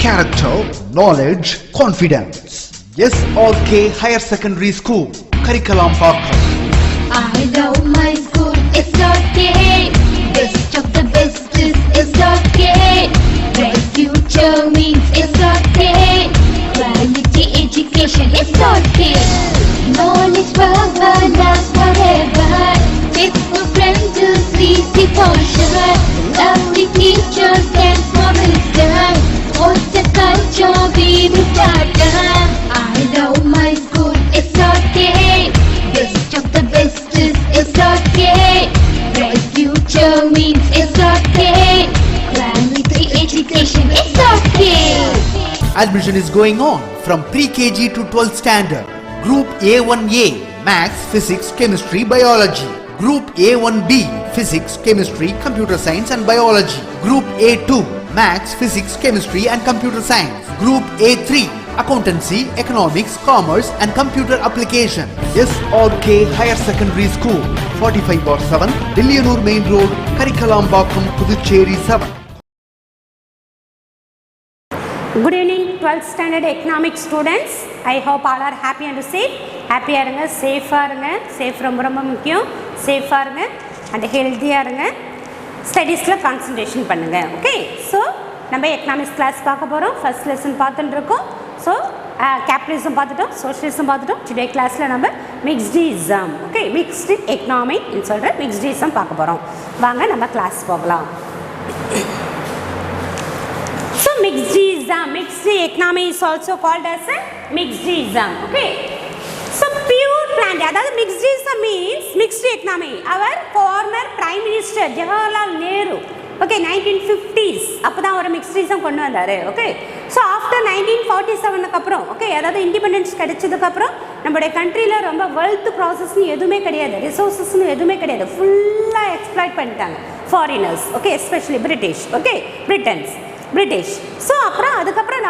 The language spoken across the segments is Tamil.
character, knowledge, confidence. SRK Higher Secondary School, Curriculum Parker. I love my school, SRK. Best of the best is SRK. Bright future means SRK. Quality education, SRK. Knowledge forever, last forever. Faithful friends to see the portion. Lovely teachers and promisers. What's the culture we will start? I love my school, SRK. Best of the best is SRK. Bright future means SRK. Quality education, SRK. Admission is going on from pre-KG to 12th standard. Group A1A, Maths, Physics, Chemistry, Biology. Group A1B, Physics, Chemistry, Computer Science and Biology. Group A2, Maths, Physics, Chemistry and Computer Science. Group A3, Accountancy, Economics, Commerce and Computer Application. SRK Higher Secondary School, 45/7, Dillianur Main Road, Karikalambakkam, Puducherry 7. Good evening 12th standard economics students. I hope all are happy and safe. Happy இருங்க, சேஃபாக இருங்க. சேஃப் ரொம்ப ரொம்ப முக்கியம். சேஃபாக இருங்க அண்ட் ஹெல்த்தியாக இருங்க. ஸ்டடீஸில் கான்சன்ட்ரேஷன் பண்ணுங்கள். ஓகே, ஸோ நம்ம எக்கனாமிக்ஸ் கிளாஸ் பார்க்க போகிறோம். ஃபர்ஸ்ட் லெசன் பார்த்துட்டு இருக்கோம். ஸோ கேபிட்டலிசம் பார்த்துட்டோம், சோஷியலிசம் பார்த்துட்டோம். டுடே கிளாஸில் நம்ம மிக்ஸ்டிசம், ஓகே, மிக்ஸ்டு எக்கனாமிக்னு சொல்கிற மிக்ஸ்டிசம் பார்க்க போகிறோம். வாங்க நம்ம கிளாஸ் போகலாம். So mixedism, mixed economy is also called as a mixedism. Okay. So pure plant, அதாவது mixedism means mixed economy. Our former Prime Minister Jawaharlal Nehru, okay, 1950s அப்போ தான் ஒரு மிக்ஸ்டிசம் கொண்டு வந்தார். ஓகே, ஸோ ஆஃப்டர் 1947க்கு அப்புறம், ஓகே, அதாவது இண்டிபெண்டன்ஸ் கிடைச்சதுக்கப்புறம் நம்மளுடைய கண்ட்ரியில் ரொம்ப வெல்த் ப்ராசஸ்னு எதுவுமே கிடையாது, ரிசோர்ஸஸ்னு எதுவுமே கிடையாது, ஃபுல்லாக எக்ஸ்ப்ளாய்ட் பண்ணிட்டாங்க foreigners. Okay, especially British, okay, British. So அப்புறம் அதுக்கப்புறம்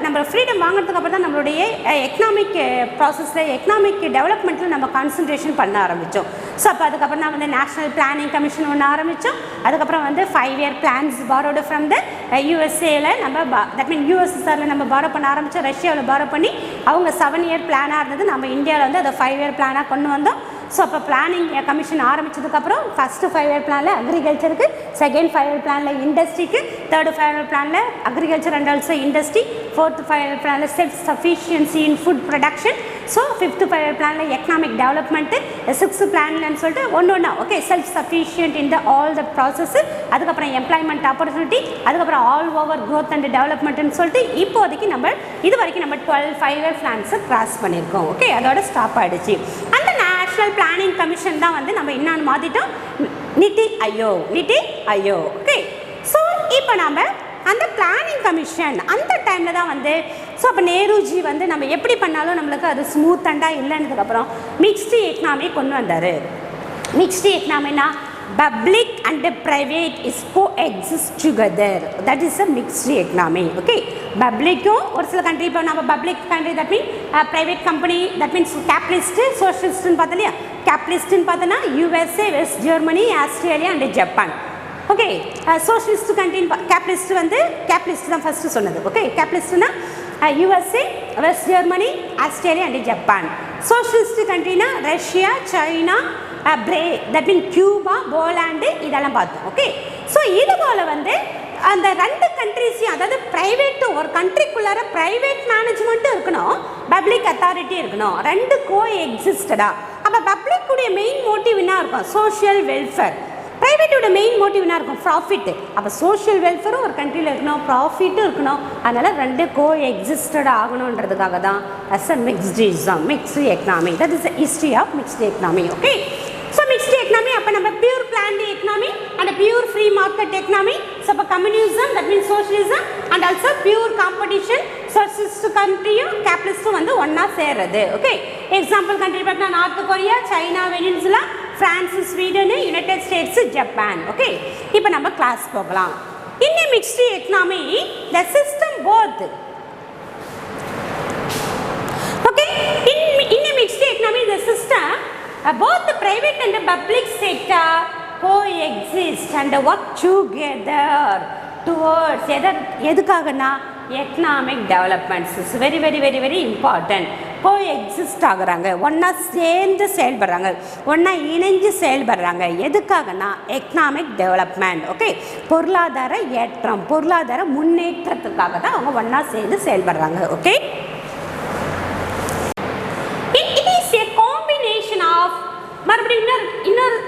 நம்ம ஃப்ரீடம் வாங்கினதுக்கு அப்புறம் தான் நம்மளுடைய எக்கனாமிக் ப்ராசஸில் எக்கனாமிக் டெவலப்மெண்ட்டில் நம்ம கான்சன்ட்ரேஷன் பண்ண ஆரம்பித்தோம். ஸோ அப்போ அதுக்கப்புறம் தான் வந்து நேஷ்னல் பிளானிங் கமிஷன் ஒன்று ஆரம்பித்தோம். அதுக்கப்புறம் வந்து 5 year பிளான்ஸ் பாரோடு ஃப்ரம் த யூஎஸ்ஏல நம்ம தட் மீன் யூஎஸ்எஸ்ஆரில் நம்ம பாரோ பண்ண ஆரம்பித்தோம். ரஷ்யாவில் பாரோ பண்ணி அவங்க 7 year பிளானாக இருந்தது. நம்ம இந்தியாவில் வந்து அதை 5 year பிளானாக கொண்டு வந்தோம். ஸோ அப்போ பிளானிங் கமிஷன் ஆரம்பித்ததுக்கப்புறம் ஃபஸ்ட்டு 5 year பிளானில் அக்ரிகல்ச்சருக்கு, செகண்ட் 5 year பிளானில் இண்டஸ்ட்ரிக்கு, தேர்டு 5 year பிளானில் agriculture and also industry, fourth 5 year பிளானில் self sufficiency in food production, so fifth 5 year பிளானில் எக்கனாமிக் டெவலப்மெண்ட்டு, சிக்ஸ்த்து பிளான்லன்னு சொல்லிட்டு ஒன்று okay, self sufficient in the all the process, அதுக்கப்புறம் எம்ப்ளாய்மெண்ட் ஆப்பர்ச்சுனிட்டி, அதுக்கப்புறம் ஆல் ஓவர் க்ரோத் அண்ட் டெவலப்மெண்ட்டுன்னு சொல்லிட்டு இப்போதைக்கு நம்ம இது வரைக்கும் நம்ம 12 5 year பிளான்ஸை கிராஸ் பண்ணியிருக்கோம். ஓகே, அதோட ஸ்டாப் ஆகிடுச்சு. அந்த நேஷ்னல் பிளானிங் கமிஷன் தான் வந்து நம்ம என்னன்னு மாற்றிட்டோம், நிதி ஆயோக். ஓகே, ஸோ இப்போ நம்ம அந்த பிளானிங் கமிஷன் அந்த டைமில் தான் வந்து, ஸோ அப்போ நேருஜி வந்து நம்ம எப்படி பண்ணாலும் நம்மளுக்கு அது ஸ்மூத் அண்டாக இல்லைன்றதுக்கப்புறம் மிக்ஸ்டு எக்கனாமி கொண்டு வந்தார். மிக்ஸ்டு எக்கனாமினா public and private is coexist together, that is a mixed economy. Okay, public-ம் ஒரு சில கண்ட்ரி, இப்போ நம்ம public country that mean private company, that means capitalist சோஷியலிஸ்ட்டுன்னு பார்த்தோம் இல்லையா. கேபிட்டலிஸ்ட்டுன்னு பார்த்தோன்னா USA, west Germany, Australia and Japan. Okay, socialist கண்ட்ரின்னு கேபிட்டலிஸ்ட் வந்து கேபிட்டலிஸ்ட் தான் ஃபஸ்ட்டு சொன்னது. ஓகே, கேபிட்டலிஸ்ட்னா USA, west Germany, Australia and Japan. Socialist கண்ட்ரினா Russia, China, that mean Cuba, Poland, இதெல்லாம் பார்த்தோம். ஓகே, ஸோ இது போல் வந்து அந்த 2 கண்ட்ரிஸையும், அதாவது ப்ரைவேட்டு ஒரு கண்ட்ரிக்குள்ளார ப்ரைவேட் மேனேஜ்மெண்ட்டும் இருக்கணும், பப்ளிக் அத்தாரிட்டி இருக்கணும், 2 கோ எக்ஸிஸ்டடா. அப்போ பப்ளிக்குடைய மெயின் மோட்டிவ் என்ன இருக்கும், சோஷியல் வெல்ஃபேர். ப்ரைவேட்டோட மெயின் மோட்டிவ் என்ன இருக்கும், ப்ராஃபிட்டு. அப்போ சோஷியல் வெல்ஃபேரும் ஒரு கண்ட்ரியில் இருக்கணும், ப்ராஃபிட்டும் இருக்கணும். அதனால் 2 கோ எக்ஸிஸ்டட் ஆகணுன்றதுக்காக தான் as a mixedism, mixed economy. That is the history of mixed economy. Okay, so mixed economy அப்போ நம்ம pure planned economy and pure free market economy. So அப்போ communism, that means socialism and also pure competition, socialist கண்ட்ரியும் கேபிட்டலிஸ்ட்டும் வந்து ஒன்றா சேர்றது. ஓகே, எக்ஸாம்பிள் கண்ட்ரி பார்த்தா North Korea, China, Venezuela, France, Sweden, United States, Japan. Okay, இப்போ நம்ம கிளாஸ் போகலாம். In a mixed economy the system both, okay, in a mixed economy the system both the private and the public sector coexist and work together towards எதுக்காகனா economic developments is very very very very important. Coexist ஆகுறாங்க, ஒன்றா சேர்ந்து செயல்படுறாங்க, ஒன்றா இணைஞ்சு செயல்படுறாங்க. எதுக்காகனா எக்கனாமிக் டெவலப்மெண்ட். ஓகே, பொருளாதார ஏற்றம், பொருளாதார முன்னேற்றத்துக்காக தான் அவங்க ஒன்றா சேர்ந்து செயல்படுறாங்க. Okay, it is a combination of, மறுபடியும் இன்னொரு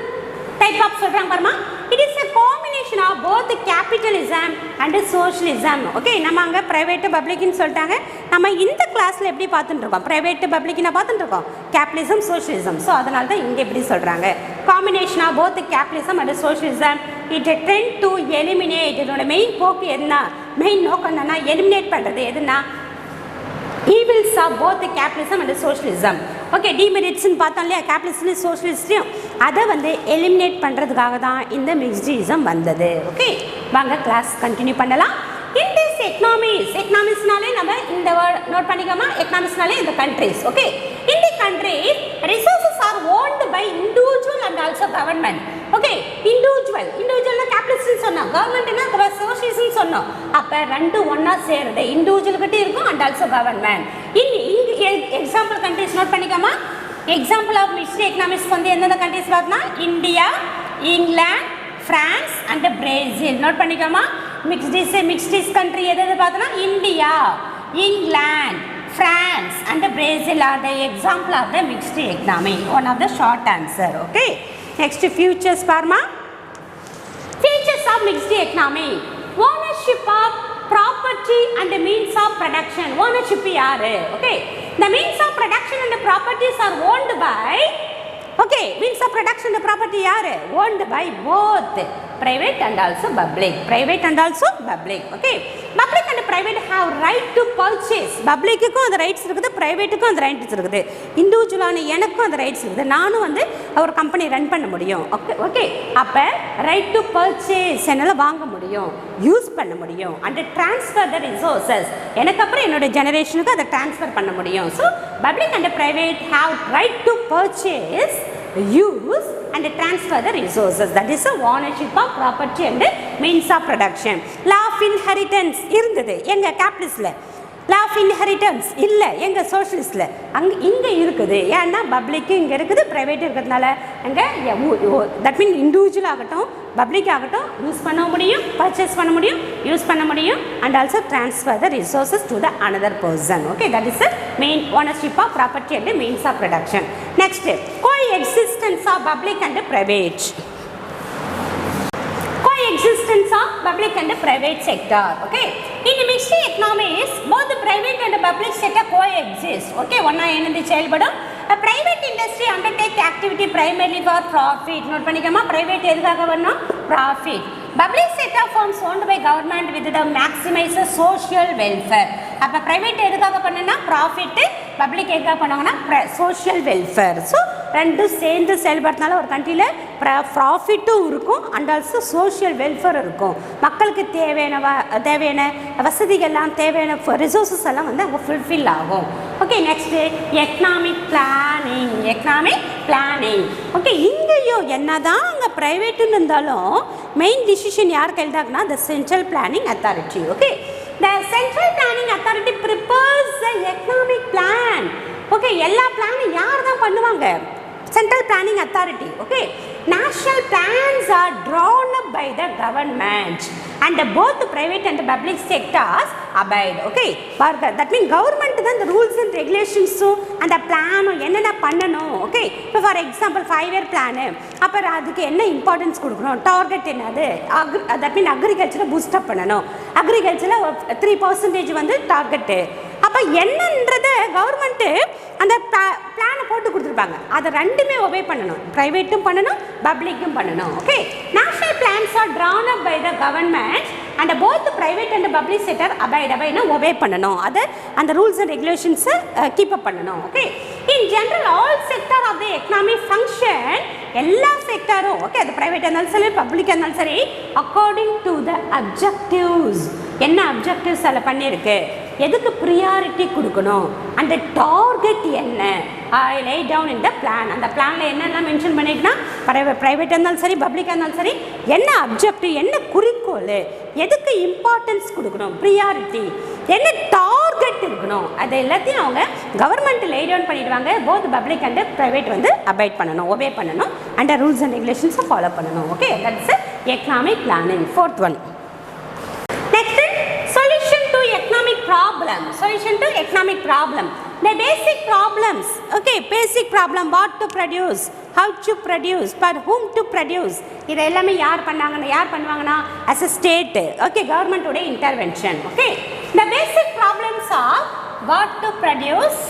டைப் ஆஃப் சொல்கிறாங்க பாருமா, it is a combination of both capitalism and socialism. Okay, நம்ம அங்கே ப்ரைவேட்டு பப்ளிக்னு சொல்லிட்டாங்க. நம்ம இந்த கிளாஸில் எப்படி பார்த்துட்டு இருக்கோம், ப்ரைவேட்டு பப்ளிக்னா பார்த்துட்டு இருக்கோம், கேபிட்டலிசம் சோஷியலிசம். ஸோ அதனால தான் இங்கே எப்படி சொல்கிறாங்க, combination of both capitalism and socialism. It trend to eliminate. இதோட மெயின் போக்கு என்ன, மெயின் நோக்கம் என்னன்னா எலிமினேட் பண்ணுறது. எதுனா evils of both the capitalism and socialism. Okay, டிமெரிட்ஸ்னு பார்த்தோம் இல்லையா, கேபிட்டலிஸ்ட்லையும் சோஷியலிஸ்ட்லையும், அதை வந்து எலிமினேட் பண்ணுறதுக்காக தான் இந்த மிக்ஸ்டிசம் வந்தது. ஓகே, வாங்க கிளாஸ் கண்டினியூ பண்ணலாம். இன் திஸ் எக்கனாமிக்ஸ்னாலே நம்ம இந்த வேர்ட் நோட் பண்ணிக்கோமா, எக்கனாமிக்ஸ்னாலே இந்த countries. Okay, in the countries resources are owned by individual and also government. Okay, இண்டிவிஜுவல்னா கேபிட்டலிஸ்ட்னு சொன்னோம், கவர்மெண்ட்னா சோஷியலிஸ்ட்னு சொன்னோம். அப்போ ரெண்டு ஒன்றா சேருது, இண்டிவிஜுவல் கிட்டே இருக்கும் and also government. Example countries note பண்ணிக்கோமா. எக்ஸாம்பிள் ஆஃப் மிக்ஸ்டு எக்கனாமிக்ஸ் வந்து எந்தெந்த கண்ட்ரிஸ் பார்த்தோம்னா India, England, France and Brazil. Note பண்ணிக்கோமா. மிக்ஸ்டிஸ் கண்ட்ரி எது பார்த்தோம்னா India, England, France and Brazil are the example of the mixed economy. One of the short answer. Okay. Next, futures parma. Features of mixed economy. Ownership of property and the means of production. Ownership yaru. Okay. The means of production and the properties are owned by. Okay. Means of production and the property yaru owned by both private and also public. Private and also public. Okay. Public and private have right to purchase. Public க்கு அந்த ரைட்ஸ் இருக்குது, பிரைவேட்டுக்கு அந்த ரைட்ஸ் இருக்குது. இண்டிவிஜுவலான எனக்கும் அந்த ரைட்ஸ் இருக்குது. நானும் வந்து ஒரு கம்பெனி ரன் பண்ண முடியும். ஓகே ஓகே, அப்போ ரைட் டு பர்ச்சேஸ், என்னால் வாங்க முடியும், யூஸ் பண்ண முடியும். அண்ட் ட்ரான்ஸ்ஃபர் த ரிசோர்ஸஸ், எனக்கு அப்புறம் என்னோட ஜெனரேஷனுக்கு அதை ட்ரான்ஸ்ஃபர் பண்ண முடியும். So public and private have right to purchase, use and transfer the resources. That is the ownership of property and means of production. Law of inheritance இருந்தது எங்க கேபிட்டலிஸ்ட்ல, law of inheritance இல்லை எங்க சோஷியலிஸ்ட்ல. இங்கே இருக்குது, ஏன்னா பப்ளிக்கு இங்கே இருக்குது, ப்ரைவேட் இருக்கிறதுனால அங்கே தட் மீன் இண்டிவிஜுவல் ஆகட்டும் பப்ளிக் ஆகட்டும் யூஸ் பண்ண முடியும், பர்ச்சேஸ் பண்ண முடியும், யூஸ் பண்ண முடியும் and also transfer the resources to the another person. Okay, that is the main ownership of property and means of production. Next, coexistence of public and private. Coexistence of public and private sector. Okay, in mixed economies both the private and public sector coexist. Okay, one enandi செயல்படும். A private industry undertake activity primarily for profit. Note பண்ணிக்கமா, private எதுக்காக வரணும், profit. Public sector firms owned by government with the maximize social welfare. அப்ப private எதுக்காக பண்ணனா profit, public எதுக்காக பண்ணாங்கன்னா social welfare. So ரெண்டும் சேர்ந்து செயல்படுறதுனால ஒரு கண்ட்ரியில் ப்ராஃபிட்டும் இருக்கும் அண்ட் ஆல்சோ சோஷியல் வெல்ஃபேர் இருக்கும். மக்களுக்கு தேவையான வசதிகள்லாம், தேவையான ரிசோர்ஸஸ் எல்லாம் வந்து அங்கே ஃபுல்ஃபில் ஆகும். Okay, next economic planning. Okay, இங்கேயும் என்ன தான் அங்கே ப்ரைவேட்டுன்னு இருந்தாலும் மெயின் டிசிஷன் யார் கையில்தாங்கன்னா the central planning authority. Okay, the central planning authority prepares the economic plan. Okay, எல்லா பிளானும் யார் தான் பண்ணுவாங்க, central planning authority. Okay, national plans are drawn up by the government and both the private and the public sectors abide. Okay, that means government தான் the rules and regulations and the plan என்னென்ன பண்ணணும். ஓகே, இப்போ ஃபார் எக்ஸாம்பிள் 5-year பிளானு, அப்புறம் அதுக்கு என்ன இம்பார்ட்டன்ஸ் கொடுக்கணும், டார்கெட் என்னது, தட் மீன் அக்ரிகல்ச்சரை பூஸ்டப் பண்ணணும், அக்ரிகல்ச்சரில் 3% வந்து டார்கெட்டு. அப்போ என்னன்றதை கவர்மெண்ட்டு அந்த பிளானை போட்டு கொடுத்துருப்பாங்க, அதை ரெண்டுமே ஒபே பண்ணணும், ப்ரைவேட்டும் பண்ணணும் பப்ளிக்கும் பண்ணணும். Okay, national plans are drawn up by the government and both private and public sector அபைட்னா ஒபே பண்ணணும், அதை அந்த ரூல்ஸ் அண்ட் ரெகுலேஷன்ஸை கீப் அப் பண்ணணும். Okay, in general all sector of the economic function, எல்லா செக்டரும் ஓகே, அது ப்ரைவேட்டாக இருந்தாலும் சரி பப்ளிக்காக இருந்தாலும் சரி, அக்கார்டிங் டு த அப்ஜெக்டிவ்ஸ், என்ன அப்ஜெக்டிவ்ஸ் அதில் பண்ணியிருக்கு, எதுக்கு ப்ரியாரிட்டி கொடுக்கணும், அந்த டார்கெட் என்ன, ஐ லே டவுன் இன் த பிளான். அந்த பிளானில் என்னெல்லாம் மென்ஷன் பண்ணிட்டுனா ப்ரைவேட்டாக இருந்தாலும் சரி பப்ளிக்காக இருந்தாலும் சரி, என்ன அப்ஜெக்டிவ், என்ன குறிக்கோள், எதுக்கு இம்பார்ட்டன்ஸ் கொடுக்கணும், ப்ரியாரிட்டி, என்ன டார்கெட் இருக்கணும் அது எல்லாத்தையும் அவங்க கவர்மெண்ட் லே டவுன் பண்ணிடுவாங்க. போத் பப்ளிக் அண்ட் ப்ரைவேட் வந்து அபைட் பண்ணணும், ஒபே பண்ணணும், அண்ட் ரூல்ஸ் அண்ட் ரெகுலேஷன்ஸை ஃபாலோ பண்ணணும். Okay, that's economic planning. Fourth one. Next, solution to economic problem. Solution to economic problem. The basic problems, okay, basic problem, what to produce, how to produce, for whom to produce. இது எல்லாமே யார் பண்ணுவாங்கன்னா as a state, okay, government உடைய intervention. Okay, the basic problems are what to produce,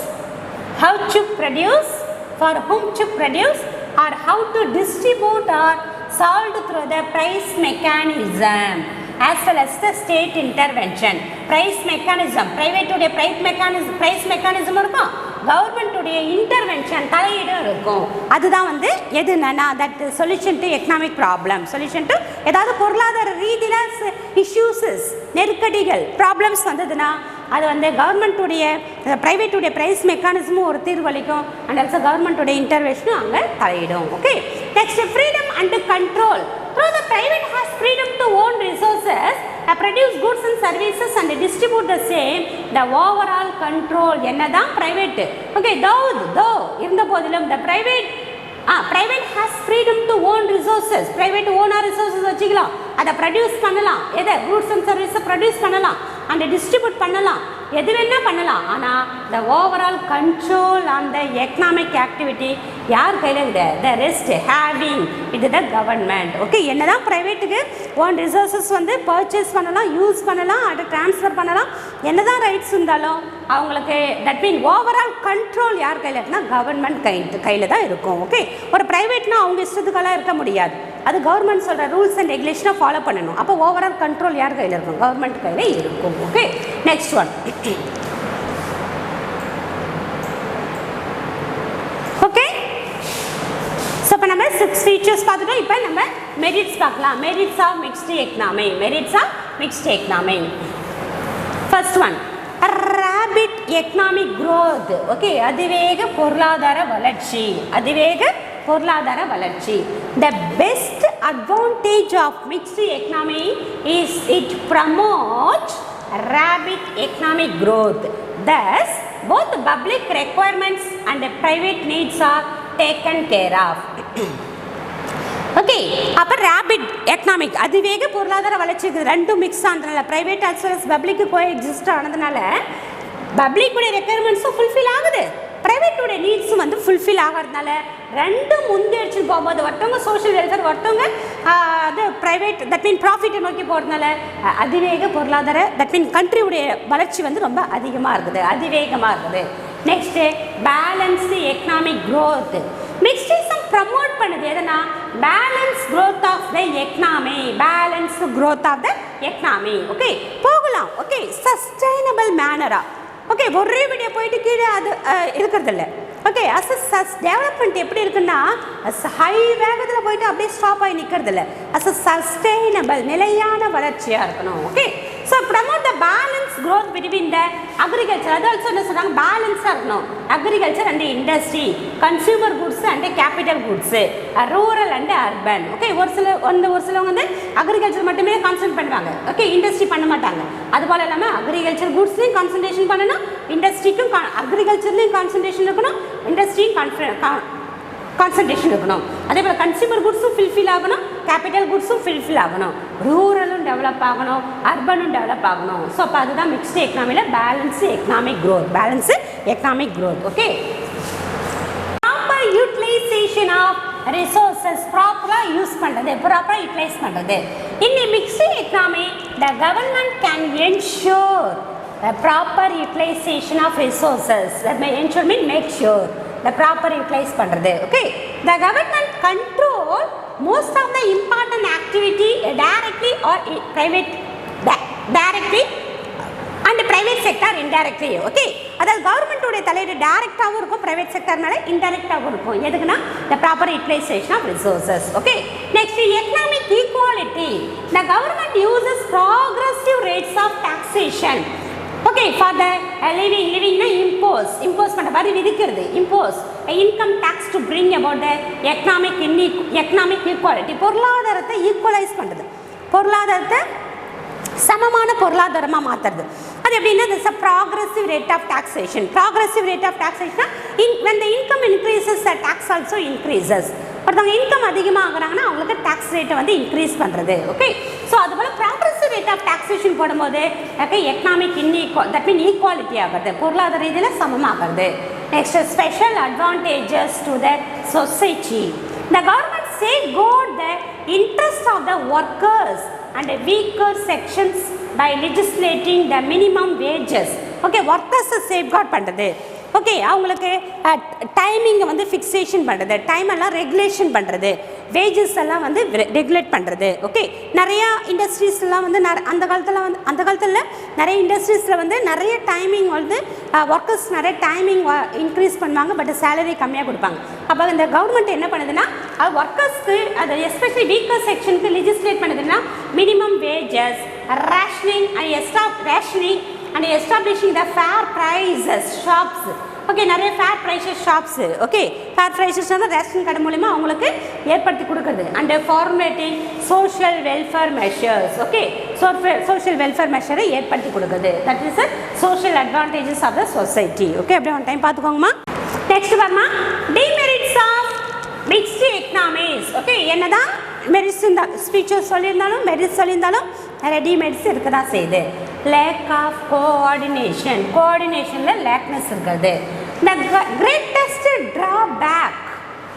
how to produce, for whom to produce, or how to distribute are solved through the price mechanism as well as the state intervention. Price mechanism, private உடைய price mechanism இருக்கும், கவர்மெண்ட் உடைய இன்டர்வென்ஷன் தலையீடும் இருக்கும். அதுதான் வந்து எதுனா that solution to economic problem. Solution to ஏதாவது பொருளாதார ரீதியில் இஷ்யூஸஸ், நெருக்கடிகள், ப்ராப்ளம்ஸ் வந்ததுன்னா அது வந்து கவர்மெண்ட்டுடைய ப்ரைவேட்டுடைய ப்ரைஸ் மெக்கானிசமும் ஒரு தீர்வளிக்கும், அண்ட் ஆல்சோ கவர்மெண்ட்டுடைய இன்டர்வென்ஷனும் அங்கே தலையிடும். Okay, next, freedom and control. Though the private has freedom to own resources, produce goods and services and distribute the same, the overall control என்னதான் private. Okay, though இருந்த போதிலும் the private has freedom to own resources. private own resources வச்சுக்கலாம், அதை ப்ரொடியூஸ் பண்ணலாம், எதை goods and services ப்ரொடியூஸ் பண்ணலாம் and distribute பண்ணலாம், எது வேணா பண்ணலாம். ஆனால் the overall control on the economic activity யார் கையில் இருக்குது? the rest having with the government. Okay, என்னதான் ப்ரைவேட்டுக்கு ஓன் ரிசோர்ஸஸ் வந்து பர்ச்சேஸ் பண்ணலாம், யூஸ் பண்ணலாம், அதை ட்ரான்ஸ்ஃபர் பண்ணலாம், என்னதான் ரைட்ஸ் இருந்தாலும் அவங்களுக்கு தட் மீன் ஓவரால் கண்ட்ரோல் யார் கையில் இருக்குன்னா கவர்மெண்ட் கையில் தான் இருக்கும். ஓகே, ஒரு ப்ரைவேட்னா அவங்க இஷ்டத்துக்கெல்லாம் இருக்க முடியாது, அது கவர்மெண்ட் சொல்கிற ரூல்ஸ் அண்ட் ரெகுலேஷனை ஃபாலோ பண்ணணும். அப்போ ஓவரால் கண்ட்ரோல் யார் கையில் இருக்கும்? கவர்மெண்ட் கையில் இருக்கும். Okay, next one. Okay, so இப்போ நம்ம 6 ஃபீச்சர்ஸ் பார்த்துட்டோம். இப்போ நம்ம மெரிட்ஸ் பார்க்கலாம். Merits of mixed economy. Merits of mixed economy. First one, rapid economic growth. Okay, அதிவேக பொருளாதார வளர்ச்சி. அதிவேக பொருளாதார வளர்ச்சி. The best advantage of mixed economy is it promotes rapid economic growth. Thus, both public requirements and private needs are taken care of. Okay, அப்போ ரேபிட் எக்கனாமிக் அதிவேக பொருளாதார வளர்ச்சிக்கு ரெண்டும் மிக்ஸ் ஆனதுனால, private as well as public coexist ஆனதுனால பப்ளிக்குடைய ரெக்குயர்மெண்ட்ஸும் ஃபுல்ஃபில் ஆகுது, ப்ரைவேட்டுடைய நீட்ஸும் வந்து ஃபுல்ஃபில் ஆகிறதுனால ரெண்டும் முந்தடிச்சுன்னு போகும்போது ஒருத்தவங்க சோஷியல் வெல்ஃபேர், ஒருத்தவங்க அது ப்ரைவேட் தட் மீன் ப்ராஃபிட்டை நோக்கி போகிறதுனால அதிவேக பொருளாதார தட் மீன் கண்ட்ரியுடைய வளர்ச்சி வந்து ரொம்ப அதிகமாக இருக்குது, அதிவேகமாக இருக்குது. Next, balanced economic growth. Mixedism promote பண்ணுது எதுனா balance growth of the economy. Balance growth of the economy. Okay, போகலாம். ஓகே, சஸ்டைனபிள் மேனரா. ஓகே, ஒரே வீடியோ போயிட்டு கீழே அது இருக்கிறது இல்லை. ஓகே, டெவலப்மெண்ட் எப்படி இருக்குன்னா ஹை வேகத்தில் போயிட்டு அப்படியே ஸ்டாப் ஆகி நிற்கிறது இல்லை. சஸ்டைனபிள் நிலையான வளர்ச்சியாக இருக்கணும். Okay, so promote the balance growth between the agriculture. அது ஆல்சோ என்ன சொல்கிறாங்க, பேலன்ஸாக இருக்கணும் agriculture and industry, consumer goods and capital goods, rural and urban. Okay, ஒரு சிலவங்க வந்து அக்ரிகல்ச்சர் மட்டுமே கான்சன்ட்ரேட் பண்ணுவாங்க. ஓகே, இண்டஸ்ட்ரி பண்ண மாட்டாங்க. அதுபோல் இல்லாமல் அக்ரிகல்ச்சர் குட்ஸ்லையும் கான்சன்ட்ரேஷன் பண்ணணும், இண்டஸ்ட்ரிக்கும் அக்ரிகல்ச்சர்லையும் கான்சன்ட்ரேஷன் இருக்கணும், இண்டஸ்ட்ரியும் கான்சன்ட்ரேஷன் இருக்கணும். அதே போல் கன்சியூமர் குட்ஸும் ஃபில்ஃபில் ஆகணும், கேபிட்டல் குட்ஸும் ஃபில்ஃபில் ஆகணும், ரூரலும் டெவலப் ஆகணும், அர்பனும் டெவலப் ஆகணும். ஸோ அப்போ அதுதான் மிக்ஸ்டு எக்கனாமியில் balance economic growth. Balance economic growth. Okay, proper utilisation of resources, ப்ராப்பராக யூஸ் பண்ணுறது, ப்ராப்பராக யூட்டிலைஸ் பண்ணுறது. In mixed economy the government can ensure the proper utilization of resources. That may ensure mean make sure the proper utilize பண்றது. Okay, the government control most of the important activity directly or private directly and private sector indirectly. Okay, அதாவது கவர்மெண்ட் உடைய தலையீடு டைரக்டாகவும் இருக்கும், பிரைவேட் செக்டர் மேலே இன்டைரக்டாகவும் இருக்கும். எதுக்குன்னா the proper utilization of resources. Okay, next, economic equality. The government uses progressive rates of taxation. Okay, for the லிவிங்னா இம்போஸ் பண்ணுற மாதிரி விதிக்கிறது, income tax to bring about the economic equality. பொருளாதாரத்தை ஈக்குவலைஸ் பண்ணுறது, பொருளாதாரத்தை சமமான பொருளாதாரமாக மாற்றுறது. அது எப்படின்னா there's a progressive rate of taxation. Progressive rate of taxation when the income increases the tax also increases. ஒருத்தவங்க இன்கம் அதிகமாகறாங்கன்னா அவங்களுக்கு டாக்ஸ் ரேட்டை வந்து இன்க்ரீஸ் பண்ணுறது. ஓகே, ஸோ அதுபோல் ப்ராக்ரெசிவ் ரேட் ஆஃப் டாக்ஸேஷன் போடும்போது எக்கனாமிக் தட் மீன் ஈக்குவாலிட்டி ஆகிறது, பொருளாதார ரீதியில் சமமாகிறது. Next special advantages to the society. The government safeguard the interest of the workers and weaker sections by legislating the minimum wages. Okay, ஒர்க்கர்ஸை சேஃப்கார்ட் பண்ணுறது. ஓகே, அவங்களுக்கு டைமிங்கை வந்து ஃபிக்ஸேஷன் பண்ணுறது, டைம் எல்லாம் ரெகுலேஷன் பண்ணுறது, வேஜஸ் எல்லாம் வந்து ரெகுலேட் பண்ணுறது. ஓகே, நிறையா இண்டஸ்ட்ரீஸ்லாம் வந்து அந்த காலத்தில் நிறைய இண்டஸ்ட்ரீஸில் வந்து நிறைய டைமிங் வந்து ஒர்க்கர்ஸ் நிறைய டைமிங் இன்க்ரீஸ் பண்ணுவாங்க, பட் சேலரி கம்மியாக கொடுப்பாங்க. அப்போ இந்த கவர்மெண்ட் என்ன பண்ணுதுன்னா ஒர்க்கர்ஸ்க்கு அது எஸ்பெஷலி வீக்கர் செக்ஷனுக்கு லெஜிஸ்லேட் பண்ணுதுன்னா minimum wages, rationing and establishing the fair prices shops. Okay, நிறைய fair prices shops. Okay, fair prices வந்து ரேஷன் கடை மூலிமா அவங்களுக்கு ஏற்படுத்தி கொடுக்குறது. And formatting social welfare measures. Okay, social welfare மெஷரை ஏற்படுத்தி கொடுக்குது. That is social advantages of the society. Okay, அப்படியே ஒன் டைம் பார்த்துக்கோங்கம்மா. நெக்ஸ்ட் பாருமா, demerits of mixed economies. Okay, என்னதான் மெரிட்ஸ் இருந்தாலும் ஸ்பீச்சஸ் சொல்லியிருந்தாலும் மெரிட்ஸ் சொல்லியிருந்தாலும் நிறைய டிமெரிட்ஸ் இருக்க தான் செய்யுது. லேக் ஆஃப் கோஆர்டினேஷனில் லேக்னஸ் இருக்கிறது. The greatest drawback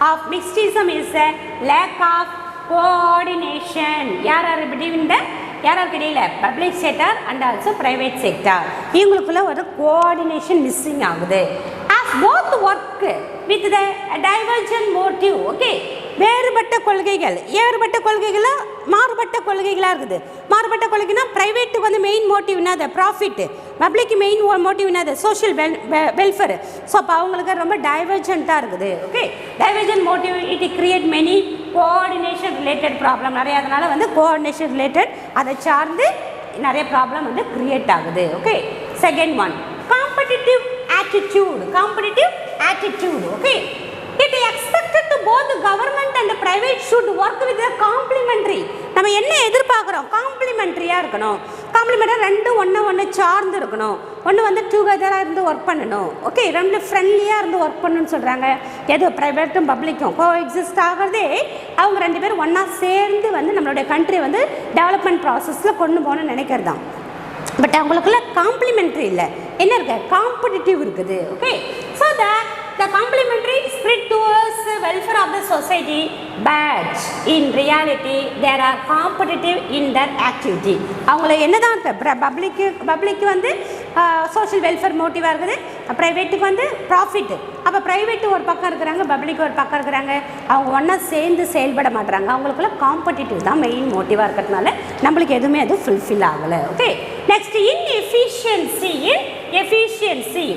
of mixedism is the lack of coordination. யாராருக்கு இடையில public sector and also private sector இவங்களுக்குள்ள ஒரு கோஆர்டினேஷன் மிஸ்ஸிங் ஆகுது. As both work with the divergent motive. Okay, வேறுபட்ட கொள்கைகள் மாறுபட்ட கொள்கைகளாக இருக்குது. மாறுபட்ட கொள்கைனா ப்ரைவேட்டுக்கு வந்து மெயின் மோட்டிவ்னா அது ப்ராஃபிட், பப்ளிக் மெயின் மோட்டிவ்னா அது சோஷியல் வெல்ஃபேர். ஸோ அப்போ அவங்களுக்கு ரொம்ப டைவர்ஜென்ட்டாக இருக்குது. Okay, divergent motive it create many coordination related problem நிறைய. அதனால் வந்து கோஆர்டினேஷன் ரிலேட்டட் அதை சார்ந்து நிறைய ப்ராப்ளம் வந்து கிரியேட் ஆகுது. Okay, second one competitive attitude. Okay, it is expected to both the government and the private should work with the complementary. நம்ம என்ன எதிர்பார்க்குறோம், காம்ப்ளிமெண்ட்ரியாக இருக்கணும். காம்ப்ளிமெண்ட்டாக ரெண்டும் ஒன்று சார்ந்து இருக்கணும். ஒன்று வந்து டுகெதராக இருந்து ஒர்க் பண்ணணும். ஓகே, ரெண்டு ஃப்ரெண்ட்லியாக இருந்து ஒர்க் பண்ணணும்னு சொல்கிறாங்க. எது ப்ரைவேட்டும் பப்ளிக்கும் கோ எக்ஸிஸ்ட் ஆகிறதே அவங்க ரெண்டு பேரும் ஒன்றா சேர்ந்து வந்து நம்மளுடைய கண்ட்ரி வந்து டெவலப்மெண்ட் ப்ராசஸில் கொண்டு போகணும்னு நினைக்கிறது தான். பட் அவங்களுக்குள்ள காம்ப்ளிமெண்ட்ரி இல்லை, என்ன இருக்கு, காம்படிட்டிவ் இருக்குது. Okay, so the complementary spread towards the welfare of the society, but in reality they are competitive in their activity. அவங்கள என்னதான் பப்ளிக்கு வந்து சோஷியல் வெல்ஃபேர் மோட்டிவாக இருக்குது, ப்ரைவேட்டுக்கு வந்து ப்ராஃபிட். அப்போ ப்ரைவேட்டு ஒரு பக்கம் இருக்கிறாங்க, பப்ளிக் ஒரு பக்கம் இருக்கிறாங்க, அவங்க ஒன்றா சேர்ந்து செயல்பட மாட்டுறாங்க. அவங்களுக்குள்ள காம்படிட்டிவ் தான் மெயின் மோட்டிவாக இருக்கிறதுனால நம்மளுக்கு எதுவுமே அது ஃபுல்ஃபில் ஆகலை. Okay, next inefficiency.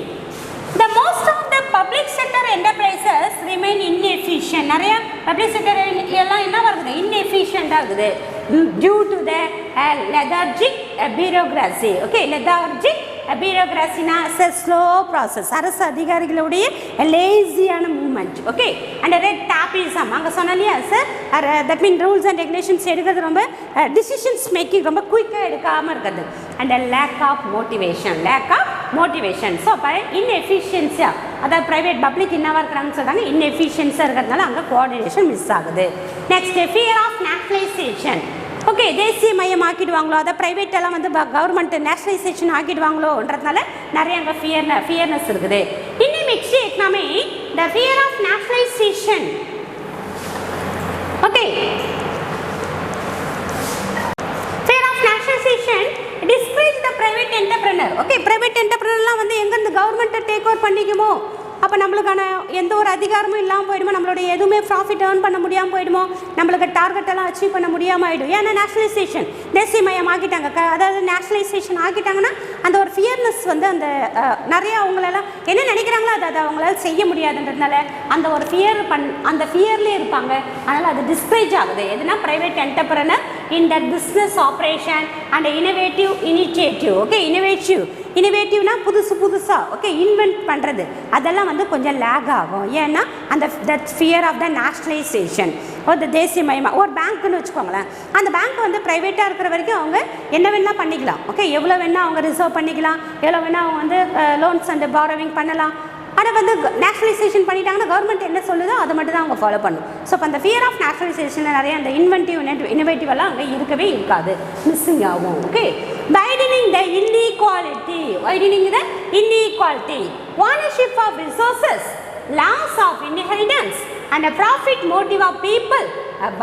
The most of the public sector enterprises remain inefficient. நிறைய பப்ளிக் செக்டர் எல்லாம் என்ன வருது, inefficient ஆகுது due to the lethargic bureaucracy. Okay, lethargic bureaucracyனா a slow process, அரசு அதிகாரிகளுடைய லேசியான movement. Okay, and red tapism அங்கே சொன்னாலே sir that mean rules and regulations எடுக்கிறது ரொம்ப டிசிஷன்ஸ் மேக்கிங் ரொம்ப குயிக்காக எடுக்காமல் இருக்கிறது. And lack of motivation. So அப்போ இன்எஃபிஷியன்சியாக, அதாவது ப்ரைவேட் பப்ளிக் என்னவாக இருக்கிறாங்கன்னு சொல்கிறாங்க, இன்எஃபிஷியன்ஸாக இருக்கிறதுனால அங்கே கோஆர்டினேஷன் மிஸ் ஆகுது. Next fear of nationalisation. Okay, தேசிய மையம் ஆக்கிடுவாங்களோ, அதை ப்ரைவேட் எல்லாம் வந்து கவர்மெண்ட் நேஷனலைசேஷன் ஆக்கிடுவாங்களோன்றதுனால நிறைய அங்கே ஃபியர்னஸ் இருக்குது. இன்னும் mixed economy the fear of nationalisation. Okay, fear of nationalisation discourage the private entrepreneur. Okay, private என்டர்பிரனர்லாம் வந்து எங்கேருந்து கவர்மெண்ட்டை டேக் ஓவர் பண்ணிக்குமோ அப்போ நம்மளுக்கான எந்த ஒரு அதிகாரமும் இல்லாமல் போயிடுமோ, நம்மளுடைய எதுவுமே ப்ராஃபிட் ஏர்ன் பண்ண முடியாமல் போயிடுமோ, நம்மளுக்கு டார்கெட் எல்லாம் அச்சீவ் பண்ண முடியாமல் ஆகிடும். ஏன்னா நேஷனலைசேஷன் தேசியமயம் ஆக்கிட்டாங்க. அதாவது நேஷனலைசேஷன் ஆக்கிட்டாங்கன்னா அந்த ஒரு ஃபியர்னஸ் வந்து அந்த நிறைய அவங்களெல்லாம் என்ன நினைக்கிறாங்களோ அதை அவங்களால செய்ய முடியாதுன்றதுனால அந்த ஒரு அந்த ஃபியர்லேயே இருப்பாங்க. அதனால் அது டிஸ்கரேஜ் ஆகுது. எதுனா private entrepreneur in that business operation and innovative initiative. Okay, innovative இனோவேட்டிவ்னா புதுசாக ஓகே இன்வென்ட் பண்ணுறது அதெல்லாம் வந்து கொஞ்சம் லேக் ஆகும். ஏன்னா அந்த that fear of the nationalisation ஒரு தேசியமயமாக ஒரு பேங்க்குன்னு வச்சுக்கோங்களேன். அந்த பேங்க் வந்து ப்ரைவேட்டாக இருக்கிற வரைக்கும் அவங்க என்ன வேணால் பண்ணிக்கலாம். ஓகே எவ்வளோ வேணால் அவங்க ரிசர்வ் பண்ணிக்கலாம், எவ்வளோ வேணால் அவங்க வந்து லோன்ஸ் அண்ட் பாரோவிங் பண்ணலாம். ஆனால் வந்து நேஷ்னலைசேஷன் பண்ணிட்டாங்கன்னா கவர்மெண்ட் என்ன சொல்லுதோ அதை மட்டும் தான் அவங்க ஃபாலோ பண்ணும். ஸோ இப்போ அந்த ஃபியர் ஆஃப் நேஷ்னலைசேஷனில் நிறைய அந்த இனோவேட்டிவ் எல்லாம் அங்கே இருக்கவே இருக்காது, மிஸ்ஸிங் ஆகும். Okay widening the inequality, ownership of resources, laws of inheritance and a profit motive of people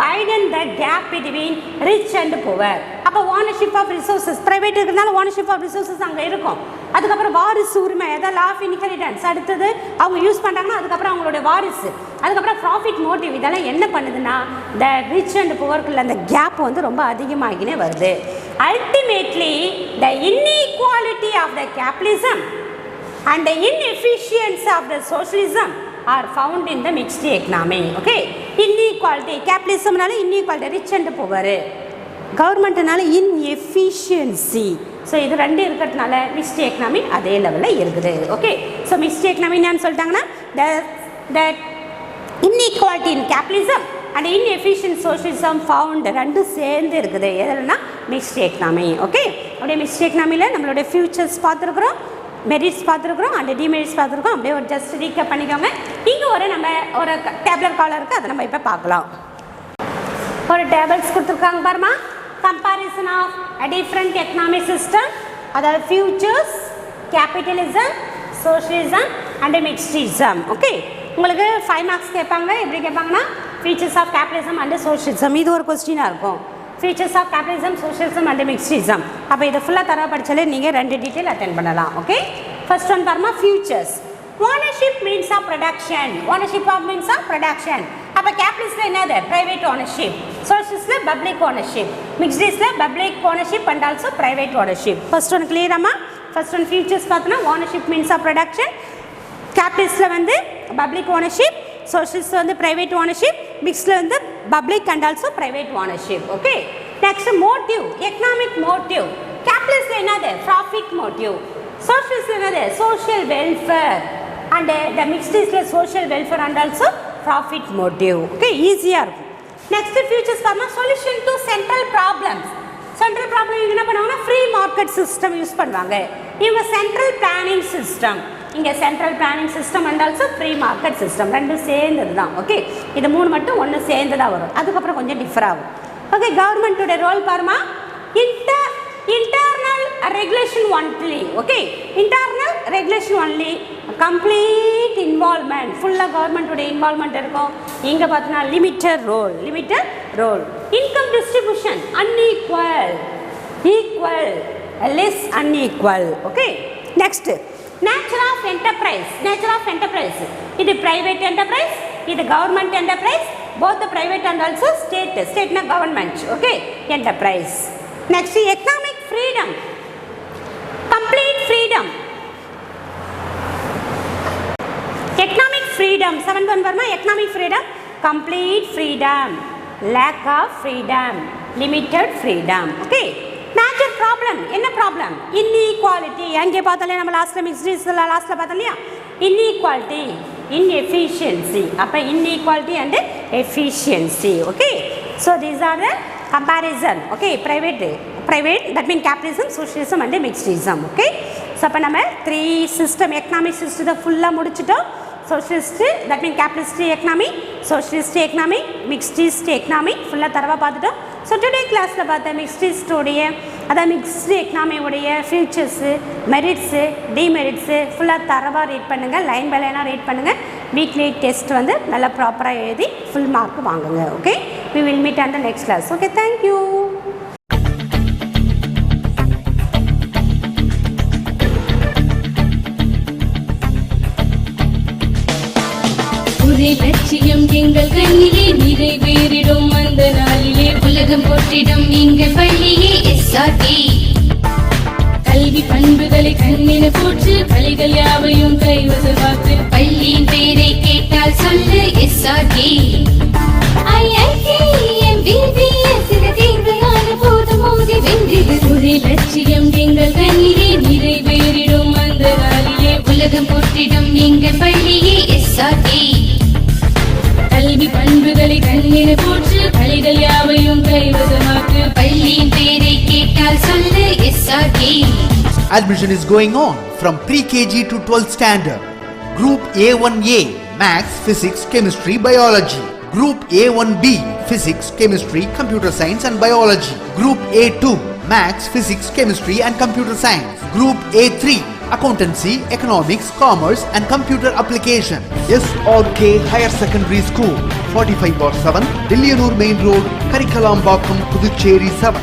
widen the gap between rich and poor. அப்போ ஓனர்ஷிப் ஆஃப் ரிசோர்ஸஸ் ப்ரைவேட் இருக்கிறதுனால ஓனர்ஷிப் ஆஃப் ரிசோர்ஸஸ் அங்கே இருக்கும். அதுக்கப்புறம் வாரிசு உரிமை அதாவது லா ஆஃப் இன்ஹெரிட்டன்ஸ் அடுத்தது அவங்க யூஸ் பண்ணுறாங்கன்னா அதுக்கப்புறம் அவங்களுடைய வாரிசு, அதுக்கப்புறம் ப்ராஃபிட் மோட்டிவ் இதெல்லாம் என்ன பண்ணுதுன்னா த ரிச் அண்ட் புவர்க்குள்ள அந்த கேப் வந்து ரொம்ப அதிகமாகினே வருது. Ultimately the inequality of the capitalism and the inefficiency of the socialism are found in the mixed economy. Okay, inequality capitalism naala inequality rich and poor, government naala inefficiency. So idu rendu irukadnaala mixed economy adhe level la irukudhu. Okay, so mixed economy enna soltaanga the inequality in capitalism and inefficient socialism found rendu சேர்ந்து இருக்குது எதுலனா mixed economy. Okay, அப்படியே mixed economy ல நம்மளோட futures பார்த்திருக்கிறோம், மெரிட்ஸ் பார்த்துருக்குறோம் அண்ட் டிமெரிட்ஸ் பார்த்துருக்கோம். அப்படியே ஒரு ஜஸ்ட் ரீக்கப் பண்ணிக்கோங்க. இங்கே ஒரு டேப்லர் காலம் இருக்குது, அதை நம்ம இப்போ பார்க்கலாம். ஒரு டேபிள்ஸ் கொடுத்துருக்காங்க பாருமா, comparison of a different economic system, அதாவது futures, capitalism, socialism and mixedism. Okay, உங்களுக்கு 5 மார்க்ஸ் கேட்பாங்க. எப்படி கேட்பாங்கன்னா features of capitalism and socialism, இது ஒரு கொஸ்டினாக இருக்கும். Features of capitalism, socialism and mixedism. அப்போ இதை ஃபுல்லாக தர படித்தாலே நீங்கள் 2 டீட்டெயில் அட்டென்ட் பண்ணலாம். ஓகே, ஃபர்ஸ்ட் ஒன் பாருமா, futures. Ownership means of production, ownership of means of production. அப்போ கேபிட்டலிஸ்ட்டில் என்னது ப்ரைவேட் ஓனர்ஷிப், சோஷியலிஸ்ட்டில் public ownership, மிக்ஸ்டிஸில் public ownership and also private ownership. First one கிளியராமா? ஃபர்ஸ்ட் ஒன் ஃபியூச்சர்ஸ் பார்த்தோன்னா ஓனர்ஷிப் மீன்ஸ் ஆஃப் ப்ரொடக்ஷன், கேபிட்டலிஸ்ட்டில் வந்து பப்ளிக் ஓனர்ஷிப், சோஷியலிஸ்ட் வந்து ப்ரைவேட் ஓனர்ஷிப், மிக்ஸ்டில் வந்து public and also private ownership. Okay, next motive, economic motive. கேபிட்டலிஸ்ட்டில் என்னது ப்ராஃபிட் மோட்டிவ், சோஷியலிஸ்ட்டில் என்னது சோஷியல் வெல்ஃபேர் அண்ட் த மிக்ஸ்டிஸில் social welfare and also profit motive. Okay, ஈஸியாக இருக்கும். நெக்ஸ்ட் ஃபியூச்சர்ஸ் பார்த்தா solution to central problems. Central problem இவங்க என்ன பண்ணுவாங்கன்னா ஃப்ரீ மார்க்கெட் சிஸ்டம் யூஸ் பண்ணுவாங்க. இவங்க சென்ட்ரல் பிளானிங் சிஸ்டம், இங்கே central planning system and also free market system ரெண்டும் சேர்ந்தது தான். ஓகே, இது 3 மட்டும் ஒன்று சேர்ந்ததாக வரும், அதுக்கப்புறம் கொஞ்சம் டிஃபர் ஆகும். ஓகே, கவர்மெண்ட்டோட ரோல் பாருமா, internal regulation only. Okay, internal regulation only, complete involvement, ஃபுல்லாக கவர்மெண்ட்டோட இன்வால்மெண்ட் இருக்கும். இங்கே பார்த்தோன்னா limited role. Income distribution unequal, equal, less unequal. Okay, next nature of enterprise. இது பிரைவேட் என்டர்பிரைஸ், இது government enterprise, both private and also ஸ்டேட்னா government. Okay, enterprise. Next economic freedom, complete freedom. Economic freedom 7.1 வருமா, economic freedom, complete freedom, lack of freedom, limited freedom. Okay, major problem என்ன ப்ராப்ளம், இன்இக்வாலிட்டி. அங்கே பார்த்தாலே நம்ம லாஸ்ட்டில் பார்த்தோம் இல்லையா, இன்இக்வாலிட்டி, inefficiency. அப்போ inequality and efficiency. Okay, so these are the comparison. Okay, private that means capitalism, socialism and mixedism. Okay, so அப்போ நம்ம 3 system economic system ஃபுல்லாக முடிச்சிட்டோம். socialist that means capitalist economy, socialist economy, mixed economy ஃபுல்லாக தரவாக பார்த்துட்டோம். ஸோ டுடே கிளாஸில் பார்த்த மிக்ஸ்டிஸ்டோடைய அதாவது மிக்ஸ்டு எக்கனாமியோடைய ஃபியூச்சர்ஸு, மெரிட்ஸு, டிமெரிட்ஸு ஃபுல்லாக தரவாக ரீட் பண்ணுங்கள், லைன் பை லைனாக ரீட் பண்ணுங்கள். வீக்லி டெஸ்ட் வந்து நல்லா ப்ராப்பராக எழுதி ஃபுல் மார்க் வாங்குங்க. Okay, we will meet on the next class. Okay, thank you. லட்சியம் எங்கள் கண்ணிலே நிறைவேறிடும் அந்த நாளிலே உலகம் போற்றிடும் எங்கள் பள்ளியே எஸ்ஆர்டி. கல்வி பண்புகளை கண்ணின போற்று, கலைகள் யாவையும் கைவசமாக்கு. பள்ளியின் பெயரை கேட்டால் சொல்லு எஸ்ஆர்டி. தேர்வையான போது மோதி வென்றது. ஒரே லட்சியம் எங்கள் கண்ணிலே நிறைவேறிடும் போற்றிடும் எங்கள் பள்ளியே எஸ்ஆர்டி. கல்வி பண்புகளை கண்ணின போற்று பள்ளிகள் யாவையும் கைவசமாக்கு. பள்ளியின் பெயரை கேட்டால் சொல்லு SRT. Admission is going on from pre-KG to 12th standard. Group A1A Maths, Physics, Chemistry, Biology. Group A1B Physics, Chemistry, Computer Science and Biology. Group A2 Maths, Physics, Chemistry and Computer Science. Group A3 Accountancy, Economics, Commerce and Computer Application. SRK Higher Secondary School, 45/7, Dillianur Main Road, Karikalambakkam, Puducherry 7.